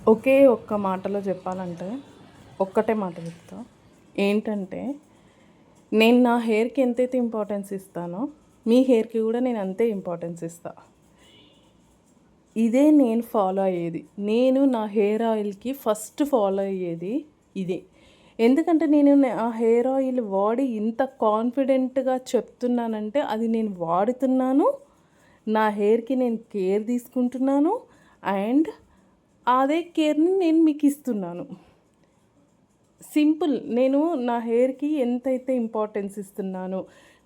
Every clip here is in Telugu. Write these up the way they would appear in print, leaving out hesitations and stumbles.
ఒకే ఒక్క మాటలో చెప్పాలంటే ఒక్కటే మాట చెప్తా. ఏంటంటే నేను నా హెయిర్‌కి ఎంతైతే ఇంపార్టెన్స్ ఇస్తానో మీ హెయిర్‌కి కూడా నేను అంతే ఇంపార్టెన్స్ ఇస్తా. ఇదే నేను ఫాలో అయ్యేది. నేను నా హెయిర్ ఆయిల్‌కి ఫస్ట్ ఫాలో అయ్యేది ఇదే. ఎందుకంటే నేను ఆ హెయిర్ ఆయిల్ వాడి ఇంత కాన్ఫిడెంట్‌గా చెప్తున్నానంటే అది నేను వాడుతున్నాను. నా హెయిర్‌కి నేను కేర్ తీసుకుంటున్నాను. అండ్ అదే కేర్‌ని నేను మీకు ఇస్తున్నాను. సింపుల్. నేను నా హెయిర్‌కి ఎంతైతే ఇంపార్టెన్స్ ఇస్తున్నానో,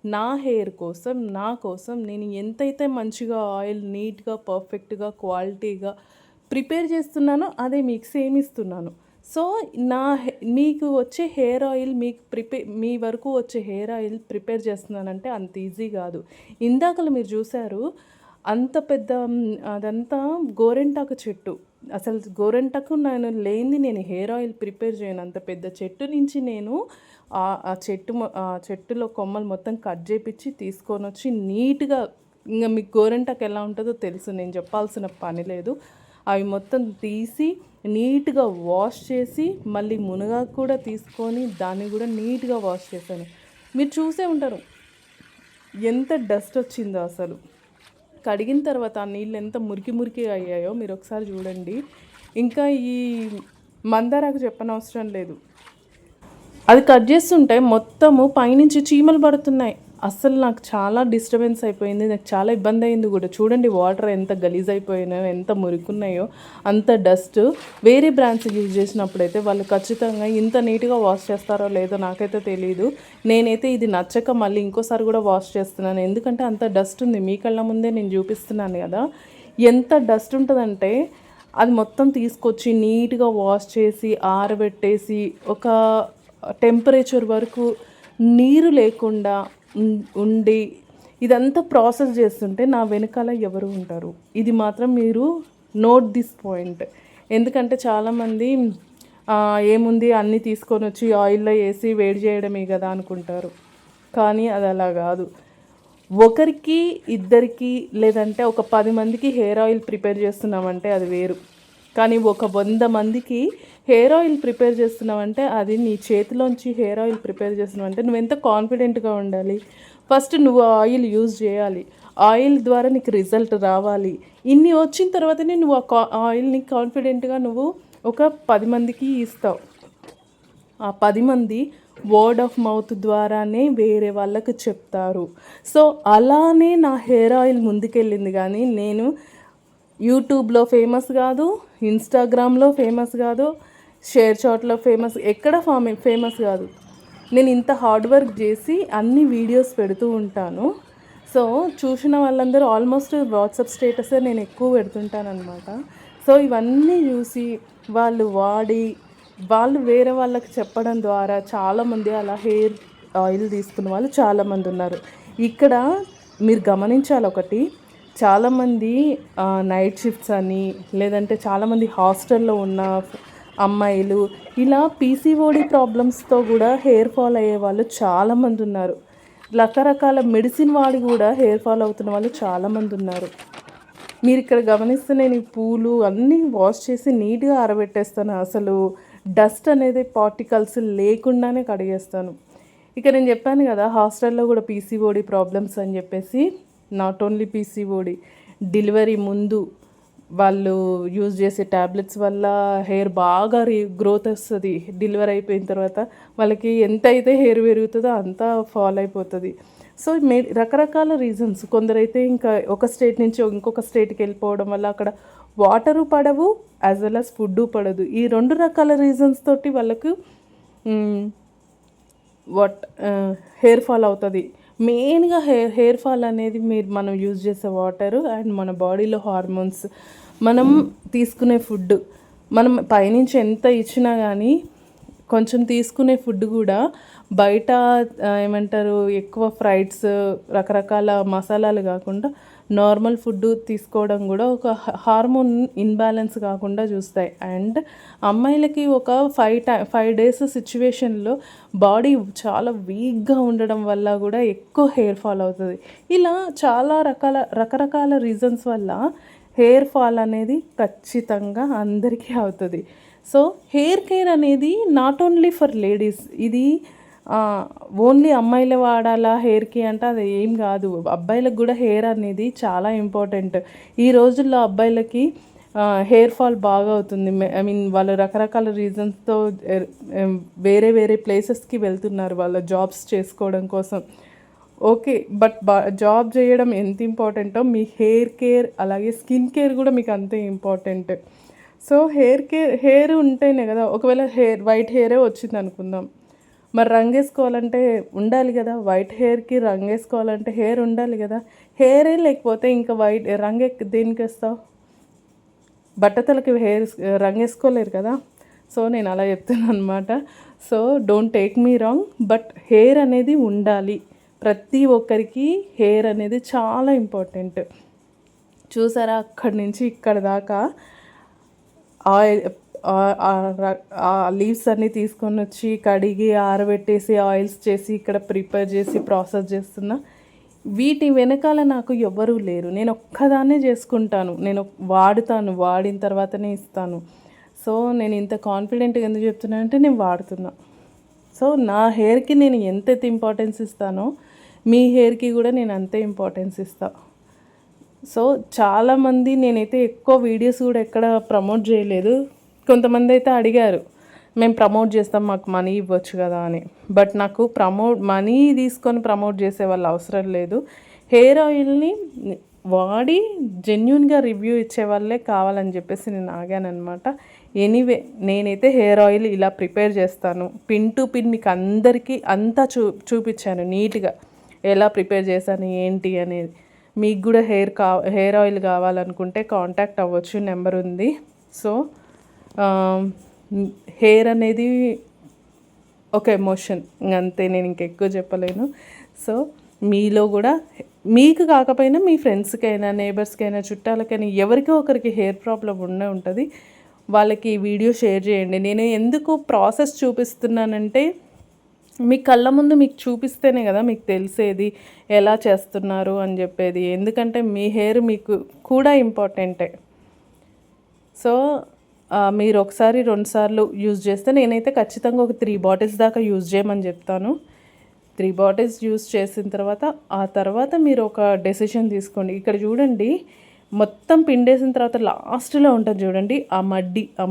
నా హెయిర్ కోసం, నా కోసం నేను ఎంతైతే మంచిగా ఆయిల్ నీట్‌గా, పర్ఫెక్ట్‌గా, క్వాలిటీగా ప్రిపేర్ చేస్తున్నానో అదే మీకు సేమ్ ఇస్తున్నాను. సో, మీకు వచ్చే హెయిర్ ఆయిల్ మీ వరకు వచ్చే హెయిర్ ఆయిల్ ప్రిపేర్ చేస్తున్నానంటే అంత ఈజీ కాదు. ఇందాకల మీరు చూసారు అంత పెద్ద అదంతా గోరింటాకు చెట్టు. అసలు గోరింటాకు లేనిది నేను హెయిర్ ఆయిల్ ప్రిపేర్ చేయను. అంత పెద్ద చెట్టు నుంచి నేను ఆ చెట్టులో కొమ్మలు మొత్తం కట్ చేపిచ్చి తీసుకొనొచ్చి నీట్‌గా మీకు గోరింటాకు ఎలా ఉంటుందో తెలుసు. నేను చెప్పాల్సిన పని లేదు. అవి మొత్తం తీసి నీట్‌గా వాష్ చేసి మళ్ళీ మునగాకు కూడా తీసుకొని దాన్ని కూడా నీట్‌గా వాష్ చేశాను. మీరు చూసే ఉంటారు ఎంత డస్ట్ వచ్చిందో అసలు. కడిగిన తర్వాత ఆ నీళ్ళు ఎంత మురికి మురికిగా అయ్యాయో మీరు ఒకసారి చూడండి. ఇంకా ఈ మందారాకు చెప్పనవసరం లేదు. అది కట్ చేస్తుంటే మొత్తము పైనుంచి చీమలు పడుతున్నాయి. అస్సలు నాకు చాలా డిస్టర్బెన్స్ అయిపోయింది. నాకు చాలా ఇబ్బంది అయింది కూడా. చూడండి వాటర్ ఎంత గలీజ్ అయిపోయినాయో, ఎంత మురికున్నాయో, అంత డస్ట్. వేరే బ్రాండ్స్ యూజ్ చేసినప్పుడైతే వాళ్ళు ఖచ్చితంగా ఇంత నీట్గా వాష్ చేస్తారో లేదో నాకైతే తెలియదు. నేనైతే ఇది నచ్చక మళ్ళీ ఇంకోసారి కూడా వాష్ చేస్తున్నాను. ఎందుకంటే అంత డస్ట్ ఉంది. మీ కళ్ళ ముందే నేను చూపిస్తున్నాను కదా. ఎంత డస్ట్ ఉంటుందంటే అది మొత్తం తీసుకొచ్చి నీట్గా వాష్ చేసి ఆరబెట్టేసి ఒక టెంపరేచర్ వరకు నీరు లేకుండా ఉండి ఇదంతా ప్రాసెస్ చేస్తుంటే నా వెనకాల ఎవరు ఉంటారు? ఇది మాత్రం మీరు నోట్ దిస్ పాయింట్. ఎందుకంటే చాలామంది ఏముంది అన్నీ తీసుకొని వచ్చి ఆయిల్లో వేసి వేడి చేయడమే కదా అనుకుంటారు. కానీ అది అలా కాదు. ఒకరికి ఇద్దరికి లేదంటే ఒక 10 మందికి హెయిర్ ఆయిల్ ప్రిపేర్ చేస్తున్నామంటే అది వేరు. కానీ ఒక 100 మందికి హెయిర్ ఆయిల్ ప్రిపేర్ చేస్తున్నావంటే అది నీ చేతిలోంచి హెయిర్ ఆయిల్ ప్రిపేర్ చేస్తున్నావంటే నువ్వు ఎంత కాన్ఫిడెంట్గా ఉండాలి. ఫస్ట్ నువ్వు ఆయిల్ యూజ్ చేయాలి. ఆయిల్ ద్వారా నీకు రిజల్ట్ రావాలి. ఇన్ని వచ్చిన తర్వాతనే నువ్వు ఆ ఆయిల్ని కాన్ఫిడెంట్గా నువ్వు ఒక 10 మందికి ఇస్తావు. ఆ 10 మంది వర్డ్ ఆఫ్ మౌత్ ద్వారానే వేరే వాళ్ళకు చెప్తారు. సో అలానే నా హెయిర్ ఆయిల్ ముందుకెళ్ళింది. కానీ నేను యూట్యూబ్లో ఫేమస్ కాదు, ఇన్స్టాగ్రామ్లో ఫేమస్ కాదు, షేర్ చాట్లో ఎక్కడ ఫేమస్ కాదు. నేను ఇంత హార్డ్ వర్క్ చేసి అన్ని వీడియోస్ పెడుతూ ఉంటాను. సో చూసిన వాళ్ళందరూ ఆల్మోస్ట్ వాట్సాప్ స్టేటసే నేను ఎక్కువ పెడుతుంటాను అనమాట. సో ఇవన్నీ చూసి వాళ్ళు వేరే వాళ్ళకి చెప్పడం ద్వారా చాలామంది అలా హెయిర్ ఆయిల్ తీసుకున్న వాళ్ళు చాలామంది ఉన్నారు. ఇక్కడ మీరు గమనించాలి ఒకటి, చాలామంది నైట్ షిఫ్ట్స్ అని లేదంటే చాలామంది హాస్టల్లో ఉన్న అమ్మాయిలు ఇలా పీసీఓడి ప్రాబ్లమ్స్తో కూడా హెయిర్ ఫాల్ అయ్యే వాళ్ళు చాలామంది ఉన్నారు. రకరకాల మెడిసిన్ వాడి కూడా హెయిర్ ఫాల్ అవుతున్న వాళ్ళు చాలామంది ఉన్నారు. మీరు ఇక్కడ గమనిస్తే నేను ఈ పూలు అన్నీ వాష్ చేసి నీట్గా ఆరబెట్టేస్తాను. అసలు డస్ట్ అనేది పార్టికల్స్ లేకుండానే కడిగేస్తాను. ఇక నేను చెప్పాను కదా హాస్టల్లో కూడా పీసీఓడి ప్రాబ్లమ్స్ అని చెప్పేసి. నాట్ ఓన్లీ పీసీఓడి, డెలివరీ ముందు వాళ్ళు యూజ్ చేసే ట్యాబ్లెట్స్ వల్ల హెయిర్ బాగా గ్రోత్ వస్తుంది. డెలివరీ అయిపోయిన తర్వాత వాళ్ళకి ఎంత అయితే హెయిర్ పెరుగుతుందో అంతా ఫాల్ అయిపోతుంది. సో రకరకాల రీజన్స్. కొందరైతే ఇంకా ఒక స్టేట్ నుంచి ఇంకొక స్టేట్కి వెళ్ళిపోవడం వల్ల అక్కడ వాటరు పడవు, యాజ్ వెల్ యాజ్ ఫుడ్డు పడదు. ఈ 2 రకాల రీజన్స్ తోటి వాళ్ళకు హెయిర్ ఫాల్ అవుతుంది. మెయిన్గా హెయిర్ ఫాల్ అనేది మనం యూజ్ చేసే వాటరు అండ్ మన బాడీలో హార్మోన్స్, మనం తీసుకునే ఫుడ్. మనం పైనుంచి ఎంత ఇచ్చినా కానీ కొంచెం తీసుకునే ఫుడ్ కూడా బయట ఏమంటారు ఎక్కువ ఫ్రైడ్స్ రకరకాల మసాలాలు కాకుండా నార్మల్ ఫుడ్ తీసుకోవడం కూడా ఒక హార్మోన్ ఇన్బ్యాలెన్స్ కాకుండా చూస్తాయి. అండ్ అమ్మాయిలకి ఒక 5 డేస్ సిచ్యువేషన్లో బాడీ చాలా వీక్గా ఉండడం వల్ల కూడా ఎక్కువ హెయిర్ ఫాల్ అవుతుంది. ఇలా చాలా రకరకాల రీజన్స్ వల్ల హెయిర్ ఫాల్ అనేది ఖచ్చితంగా అందరికీ అవుతుంది. సో హెయిర్ కేర్ అనేది నాట్ ఓన్లీ ఫర్ లేడీస్. ఇది ఓన్లీ అమ్మాయిలే వాడాలా హెయిర్‌కి అంటే అది ఏం కాదు. అబ్బాయిలకు కూడా హెయిర్ అనేది చాలా ఇంపార్టెంట్. ఈ రోజుల్లో అబ్బాయిలకి హెయిర్ ఫాల్ బాగా అవుతుంది. ఐ మీన్ వాళ్ళు రకరకాల రీజన్స్‌తో వేరే వేరే ప్లేసెస్‌కి వెళ్తున్నారు వాళ్ళ జాబ్స్ చేసుకోవడం కోసం. ఓకే. బట్ జాబ్ చేయడం ఎంత ఇంపార్టెంటో మీ హెయిర్ కేర్ అలాగే స్కిన్ కేర్ కూడా మీకు అంతే ఇంపార్టెంట్. సో హెయిర్ ఉంటేనే కదా, ఒకవేళ వైట్ హెయిరే వచ్చిందనుకుందాం. మరి రంగేసుకోవాలంటే ఉండాలి కదా, వైట్ హెయిర్‌కి రంగేసుకోవాలంటే హెయిర్ ఉండాలి కదా. హెయిరే లేకపోతే ఇంకా వైట్ దేనికేస్తావు? బట్టతలకి రంగేసుకోలేరు కదా. సో నేను అలా చెప్తున్నాననమాట. So don't take me wrong, but hair అనేది ఉండాలి. ప్రతి ఒక్కరికి హెయిర్ అనేది చాలా ఇంపార్టెంట్. చూసారా, అక్కడి నుంచి ఇక్కడ దాకా ఆయిల్ లీవ్స్ అన్నీ తీసుకొని వచ్చి కడిగి ఆరబెట్టేసి ఆయిల్స్ చేసి ఇక్కడ ప్రిపేర్ చేసి ప్రాసెస్ చేస్తున్నా. వీటి వెనకాల నాకు ఎవ్వరూ లేరు. నేను ఒక్కదాన్నే చేసుకుంటాను. నేను వాడుతాను, వాడిన తర్వాతనే ఇస్తాను. సో నేను ఇంత కాన్ఫిడెంట్గా ఎందుకు చెప్తున్నాను అంటే నేను వాడుతున్నా. సో నా హెయిర్కి నేను ఎంతైతే ఇంపార్టెన్స్ ఇస్తానో మీ హెయిర్కి కూడా నేను అంతే ఇంపార్టెన్స్ ఇస్తాను. సో చాలామంది, నేనైతే ఎక్కువ వీడియోస్ కూడా ఎక్కడ ప్రమోట్ చేయలేదు. కొంతమంది అయితే అడిగారు, మేము ప్రమోట్ చేస్తాం, మాకు మనీ ఇవ్వచ్చు కదా అని. బట్ నాకు మనీ తీసుకొని ప్రమోట్ చేసే వాళ్ళు అవసరం లేదు. హెయిర్ ఆయిల్ని వాడి జెన్యూన్గా రివ్యూ ఇచ్చే వాళ్ళే కావాలని చెప్పేసి నేను ఆగానమాట. ఎనీవే, నేనైతే హెయిర్ ఆయిల్ ఇలా ప్రిపేర్ చేస్తాను. పిన్ టు పిన్ మీకు అందరికీ అంతా చూపించాను నీట్గా, ఎలా ప్రిపేర్ చేశాను ఏంటి అనేది. మీకు కూడా హెయిర్ ఆయిల్ కావాలనుకుంటే కాంటాక్ట్ అవ్వచ్చు, నెంబర్ ఉంది. సో హెయిర్ అనేది ఒక ఎమోషన్, ఇంకంతే. నేను ఇంకెక్కువ చెప్పలేను. సో మీలో కూడా, మీకు కాకపోయినా మీ ఫ్రెండ్స్కైనా నేబర్స్కైనా చుట్టాలకైనా ఎవరికో ఒకరికి హెయిర్ ప్రాబ్లం ఉంటుంది. వాళ్ళకి ఈ వీడియో షేర్ చేయండి. నేను ఎందుకు ప్రాసెస్ చూపిస్తున్నానంటే మీ కళ్ళ ముందు మీకు చూపిస్తేనే కదా మీకు తెలిసేది ఎలా చేస్తున్నారు అని చెప్పేది. ఎందుకంటే మీ హెయిర్ మీకు కూడా ఇంపార్టెంటే. సో మీరు ఒకసారి 2 సార్లు యూజ్ చేస్తే, నేనైతే ఖచ్చితంగా ఒక 3 బాటిల్స్ దాకా యూజ్ చేయమని చెప్తాను. 3 బాటిల్స్ యూజ్ చేసిన తర్వాత ఆ తర్వాత మీరు ఒక డెసిషన్ తీసుకోండి. ఇక్కడ చూడండి, మొత్తం పిండేసిన తర్వాత లాస్ట్లో ఉంటుంది చూడండి, ఆ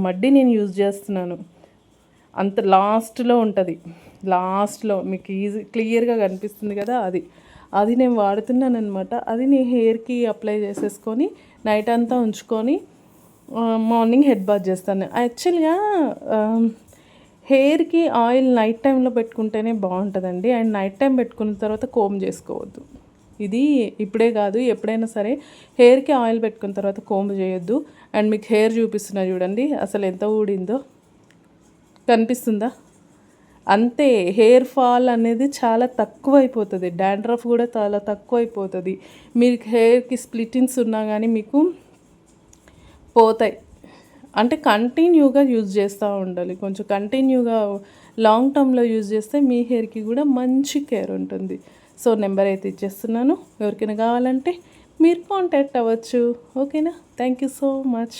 మడ్డి నేను యూజ్ చేస్తున్నాను. అంత లాస్ట్లో ఉంటుంది. లాస్ట్లో మీకు క్లియర్గా కనిపిస్తుంది కదా, అది నేను వాడుతున్నాను అనమాట. అది నేను హెయిర్కి అప్లై చేసేసుకొని నైట్ అంతా ఉంచుకొని మార్నింగ్ హెడ్ బాత్ చేస్తాను. యాక్చువల్గా హెయిర్కి ఆయిల్ నైట్ టైంలో పెట్టుకుంటేనే బాగుంటుందండి. అండ్ నైట్ టైం పెట్టుకున్న తర్వాత కోమ్ చేసుకోవద్దు. ఇది ఇప్పుడే కాదు, ఎప్పుడైనా సరే హెయిర్కి ఆయిల్ పెట్టుకున్న తర్వాత కోమ్ చేయొద్దు. అండ్ మీకు హెయిర్ చూపిస్తున్నా చూడండి, అసలు ఎంత ఊడిందో కనిపిస్తుందా. అంతే, హెయిర్ ఫాల్ అనేది చాలా తక్కువ అయిపోతుంది. డాండ్రఫ్ కూడా చాలా తక్కువ అయిపోతుంది. మీరు హెయిర్కి స్ప్లిటిన్స్ ఉన్నా కానీ మీకు పోతాయి. అంటే కంటిన్యూగా యూజ్ చేస్తూ ఉండాలి. కొంచెం కంటిన్యూగా లాంగ్ టర్మ్లో యూజ్ చేస్తే మీ హెయిర్కి కూడా మంచి కేర్ ఉంటుంది. సో నెంబర్ అయితే ఇచ్చేస్తున్నాను, ఎవరికైనా కావాలంటే మీరు కాంటాక్ట్ అవ్వచ్చు. ఓకేనా? Thank you so much.